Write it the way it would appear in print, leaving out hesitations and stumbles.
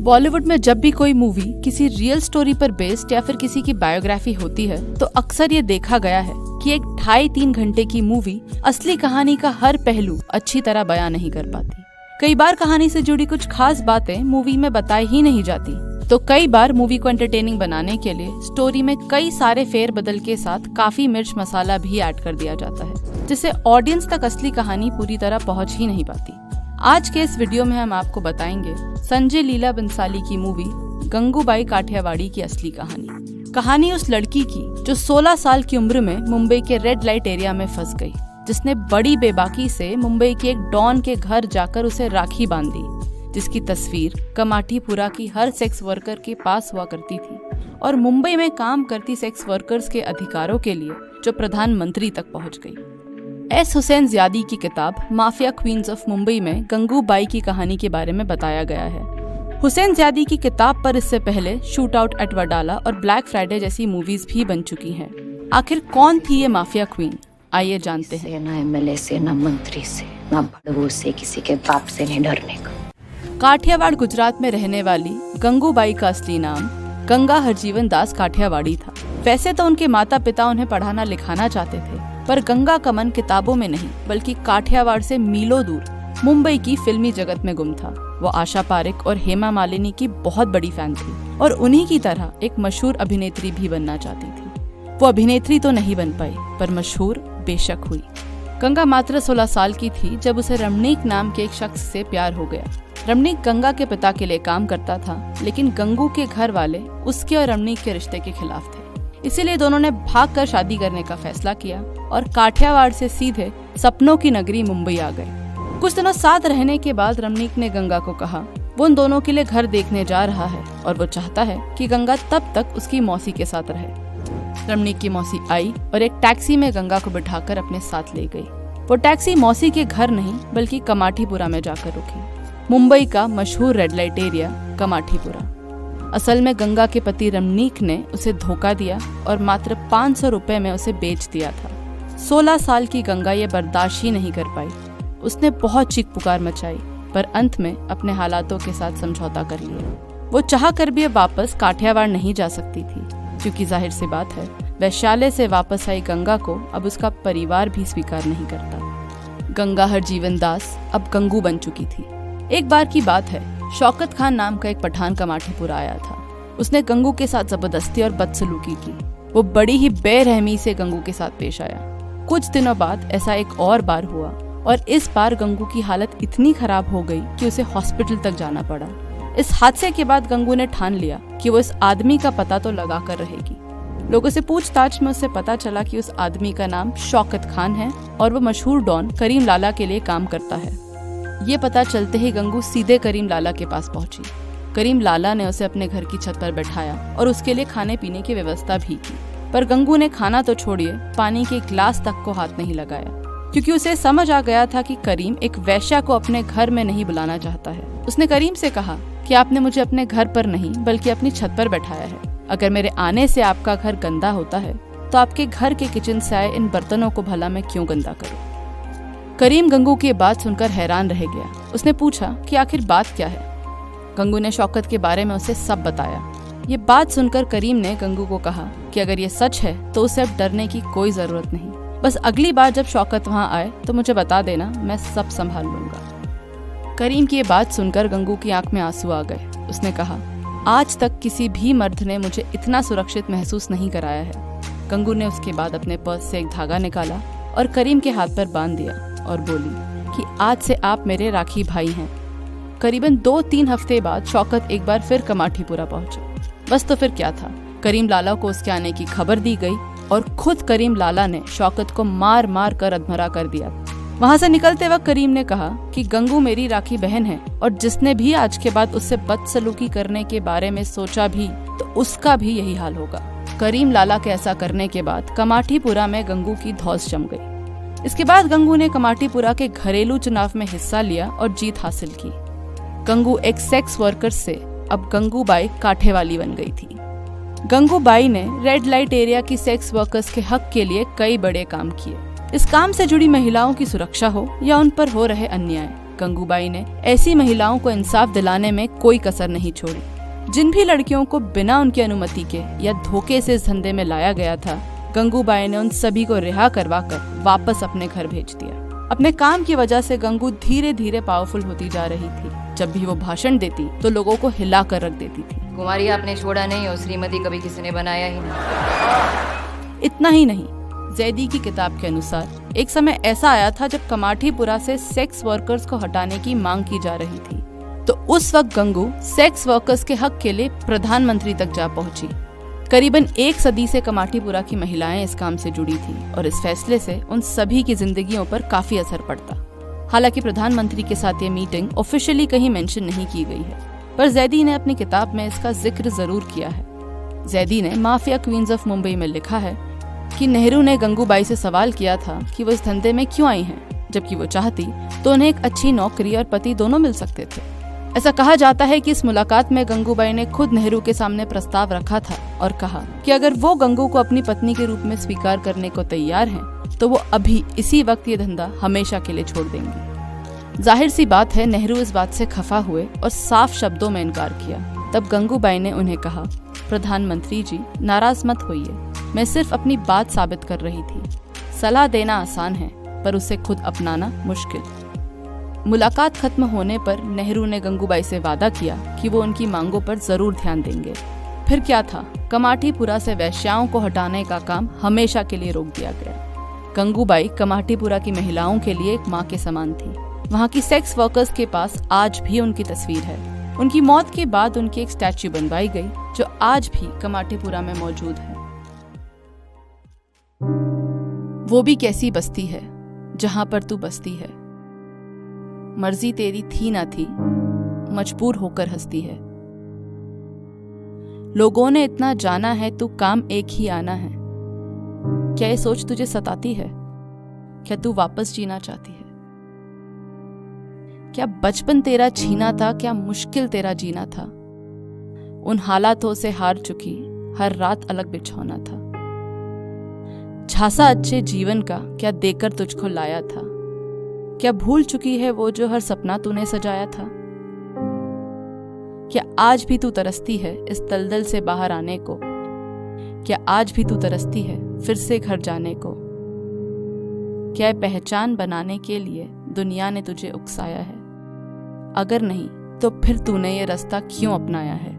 बॉलीवुड में जब भी कोई मूवी किसी रियल स्टोरी पर बेस्ड या फिर किसी की बायोग्राफी होती है तो अक्सर ये देखा गया है कि एक 2.5-3 घंटे की मूवी असली कहानी का हर पहलू अच्छी तरह बयां नहीं कर पाती। कई बार कहानी से जुड़ी कुछ खास बातें मूवी में बताई ही नहीं जाती, तो कई बार मूवी को एंटरटेनिंग बनाने के लिए स्टोरी में कई सारे फेर बदल के साथ काफी मिर्च मसाला भी ऐड कर दिया जाता है, जिससे ऑडियंस तक असली कहानी पूरी तरह पहुंच ही नहीं पाती। आज के इस वीडियो में हम आपको बताएंगे संजय लीला बंसाली की मूवी गंगूबाई काठियावाड़ी की असली कहानी उस लड़की की जो 16 साल की उम्र में मुंबई के रेड लाइट एरिया में फंस गई, जिसने बड़ी बेबाकी से मुंबई के एक डॉन के घर जाकर उसे राखी बांध दी, जिसकी तस्वीर कमाठीपुरा की हर सेक्स वर्कर के पास हुआ करती थी और मुंबई में काम करती सेक्स वर्कर्स के अधिकारों के लिए जो प्रधानमंत्री तक पहुंच गई। एस हुसैन ज़ियादी की किताब माफिया क्वींस ऑफ मुंबई में गंगूबाई की कहानी के बारे में बताया गया है। हुसैन ज़ियादी की किताब पर इससे पहले शूट आउट एट वडाला और ब्लैक फ्राइडे जैसी मूवीज भी बन चुकी हैं। आखिर कौन थी ये माफिया क्वीन, आइए जानते हैं। ना एमएलए से, ना मंत्री से, ना बड़वों से, किसी के बाप से नहीं डरने का। काठियावाड़ गुजरात में रहने वाली गंगूबाई का असली नाम गंगा हरजीवन दास काठियावाड़ी था। वैसे तो उनके माता पिता उन्हें पढ़ाना लिखाना चाहते थे, पर गंगा का मन किताबों में नहीं बल्कि काठियावाड़ से मीलों दूर मुंबई की फिल्मी जगत में गुम था। वो आशा पारेख और हेमा मालिनी की बहुत बड़ी फैन थी और उन्हीं की तरह एक मशहूर अभिनेत्री भी बनना चाहती थी। वो अभिनेत्री तो नहीं बन पाई, पर मशहूर बेशक हुई। गंगा मात्र 16 साल की थी जब उसे रमणीक नाम के एक शख्स से प्यार हो गया। रमणीक गंगा के पिता के लिए काम करता था, लेकिन गंगू के घर वाले उसके और रमणीक के रिश्ते के खिलाफ थे। इसीलिए दोनों ने भागकर शादी करने का फैसला किया और काठियावाड़ से सीधे सपनों की नगरी मुंबई आ गए। कुछ दिनों साथ रहने के बाद रमणीक ने गंगा को कहा वो उन दोनों के लिए घर देखने जा रहा है और वो चाहता है कि गंगा तब तक उसकी मौसी के साथ रहे। रमणीक की मौसी आई और एक टैक्सी में गंगा को बिठाकर अपने साथ ले गई। वो टैक्सी मौसी के घर नहीं बल्कि कमाठीपुरा में जाकर रुकी, मुंबई का मशहूर रेड लाइट एरिया कमाठीपुरा। असल में गंगा के पति रमणीक ने उसे धोखा दिया और मात्र 500 रुपए में उसे बेच दिया था। 16 साल की गंगा ये बर्दाश्त ही नहीं कर पाई। उसने बहुत चीख पुकार मचाई, पर अंत में अपने हालातों के साथ समझौता कर लिया। वो चाह कर भी अब वापस काठियावाड़ नहीं जा सकती थी, क्योंकि जाहिर सी बात है वैश्यालय से वापस आई गंगा को अब उसका परिवार भी स्वीकार नहीं करता। गंगा हरजीवन दास अब गंगू बन चुकी थी। एक बार की बात है, शौकत खान नाम का एक पठान कमाठीपुरा आया था। उसने गंगू के साथ जबरदस्ती और बदसलूकी की। वो बड़ी ही बेरहमी से गंगू के साथ पेश आया। कुछ दिनों बाद ऐसा एक और बार हुआ और इस बार गंगू की हालत इतनी खराब हो गई कि उसे हॉस्पिटल तक जाना पड़ा। इस हादसे के बाद गंगू ने ठान लिया कि वो इस आदमी का पता तो लगा कर रहेगी। लोगों से पूछताछ में उसे पता चला कि उस आदमी का नाम शौकत खान है और वो मशहूर डॉन करीम लाला के लिए काम करता है। ये पता चलते ही गंगू सीधे करीम लाला के पास पहुंची। करीम लाला ने उसे अपने घर की छत पर बैठाया और उसके लिए खाने पीने की व्यवस्था भी की, पर गंगू ने खाना तो छोड़िए पानी के गिलास तक को हाथ नहीं लगाया, क्योंकि उसे समझ आ गया था कि करीम एक वैश्या को अपने घर में नहीं बुलाना चाहता है। उसने करीम से कहा कि आपने मुझे अपने घर पर नहीं बल्कि अपनी छत पर बैठाया है। अगर मेरे आने से आपका घर गंदा होता है तो आपके घर के किचन से आए इन बर्तनों को भला मैं क्यों गंदा करूं। करीम गंगू की बात सुनकर हैरान रह गया। उसने पूछा कि आखिर बात क्या है। गंगू ने शौकत के बारे में उसे सब बताया। ये बात सुनकर करीम ने गंगू को कहा कि अगर ये सच है तो उसे अब डरने की कोई जरूरत नहीं, बस अगली बार जब शौकत वहाँ आए तो मुझे बता देना, मैं सब संभाल लूंगा। करीम की ये बात सुनकर गंगू की आंख में आंसू आ गए। उसने कहा आज तक किसी भी मर्द ने मुझे इतना सुरक्षित महसूस नहीं कराया है। गंगू ने उसके बाद अपने पर्स से एक धागा निकाला और करीम के हाथ पर बांध दिया और बोली कि आज से आप मेरे राखी भाई हैं। करीबन 2-3 हफ्ते बाद शौकत एक बार फिर कमाठीपुरा पहुंचे। बस तो फिर क्या था, करीम लाला को उसके आने की खबर दी गई और खुद करीम लाला ने शौकत को मार मार कर अधमरा कर दिया। वहां से निकलते वक्त करीम ने कहा कि गंगू मेरी राखी बहन है और जिसने भी आज के बाद उससे बदसलूकी करने के बारे में सोचा भी तो उसका भी यही हाल होगा। करीम लाला के ऐसा करने के बाद कमाठीपुरा में गंगू की धौस जम गई। इसके बाद गंगू ने कमाठीपुरा के घरेलू चुनाव में हिस्सा लिया और जीत हासिल की। गंगू एक सेक्स वर्कर से अब गंगूबाई काठियावाड़ी बन गई थी। गंगूबाई ने रेड लाइट एरिया की सेक्स वर्कर्स के हक के लिए कई बड़े काम किए। इस काम से जुड़ी महिलाओं की सुरक्षा हो या उन पर हो रहे अन्याय, गंगूबाई ने ऐसी महिलाओं को इंसाफ दिलाने में कोई कसर नहीं छोड़ी। जिन भी लड़कियों को बिना उनकी अनुमति के या धोखे से इस धंधे में लाया गया था, गंगूबाई ने उन सभी को रिहा करवाकर वापस अपने घर भेज दिया। अपने काम की वजह से गंगू धीरे धीरे पावरफुल होती जा रही थी। जब भी वो भाषण देती तो लोगों को हिला कर रख देती थी। कुमारी आपने छोड़ा नहीं और श्रीमती कभी किसी ने बनाया ही नहीं। इतना ही नहीं, जैदी की किताब के अनुसार एक समय ऐसा आया था जब कमाठीपुरा से सेक्स वर्कर्स को हटाने की मांग की जा रही थी। तो उस वक्त गंगू सेक्स वर्कर्स के हक के लिए प्रधानमंत्री तक जा पहुंची। करीबन 1 सदी से कमाठीपुरा की महिलाएं इस काम से जुड़ी थी और इस फैसले से उन सभी की जिंदगियों पर काफी असर पड़ता। हालांकि प्रधानमंत्री के साथ ये मीटिंग ऑफिशियली कहीं मेंशन नहीं की गई है, पर जैदी ने अपनी किताब में इसका जिक्र जरूर किया है। जैदी ने माफिया क्वींस ऑफ मुंबई में लिखा है कि नेहरू ने गंगूबाई से सवाल किया था कि वो इस धंधे में क्यों आई हैं, जबकि वो चाहती तो उन्हें एक अच्छी नौकरी और पति दोनों मिल सकते थे। ऐसा कहा जाता है कि इस मुलाकात में गंगूबाई ने खुद नेहरू के सामने प्रस्ताव रखा था और कहा कि अगर वो गंगू को अपनी पत्नी के रूप में स्वीकार करने को तैयार हैं, तो वो अभी इसी वक्त ये धंधा हमेशा के लिए छोड़ देंगी। जाहिर सी बात है, नेहरू इस बात से खफा हुए और साफ शब्दों में इनकार किया। तब गंगूबाई ने उन्हें कहा, प्रधानमंत्री जी नाराज मत होइए, मैं सिर्फ अपनी बात साबित कर रही थी। सलाह देना आसान है पर उसे खुद अपनाना मुश्किल। मुलाकात खत्म होने पर नेहरू ने गंगूबाई से वादा किया कि वो उनकी मांगों पर जरूर ध्यान देंगे। फिर क्या था, कमाठीपुरा से वैश्याओं को हटाने का काम हमेशा के लिए रोक दिया गया। गंगूबाई कमाठीपुरा की महिलाओं के लिए एक माँ के समान थी। वहाँ की सेक्स वर्कर्स के पास आज भी उनकी तस्वीर है। उनकी मौत के बाद उनकी एक स्टैच्यू बनवाई गई जो आज भी कमाठीपुरा में मौजूद है। वो भी कैसी बस्ती है जहां पर तू बसती है, मर्जी तेरी थी ना थी, मजबूर होकर हंसती है। लोगों ने इतना जाना है तू काम एक ही आना है। क्या ये सोच तुझे सताती है? क्या तू वापस जीना चाहती है? क्या बचपन तेरा छीना था? क्या मुश्किल तेरा जीना था? उन हालातों से हार चुकी हर रात अलग बिछौना था। झांसा अच्छे जीवन का क्या देकर तुझको लाया था? क्या भूल चुकी है वो जो हर सपना तूने सजाया था? क्या आज भी तू तरसती है इस दलदल से बाहर आने को? क्या आज भी तू तरसती है फिर से घर जाने को? क्या पहचान बनाने के लिए दुनिया ने तुझे उकसाया है? अगर नहीं तो फिर तूने ये रास्ता क्यों अपनाया है?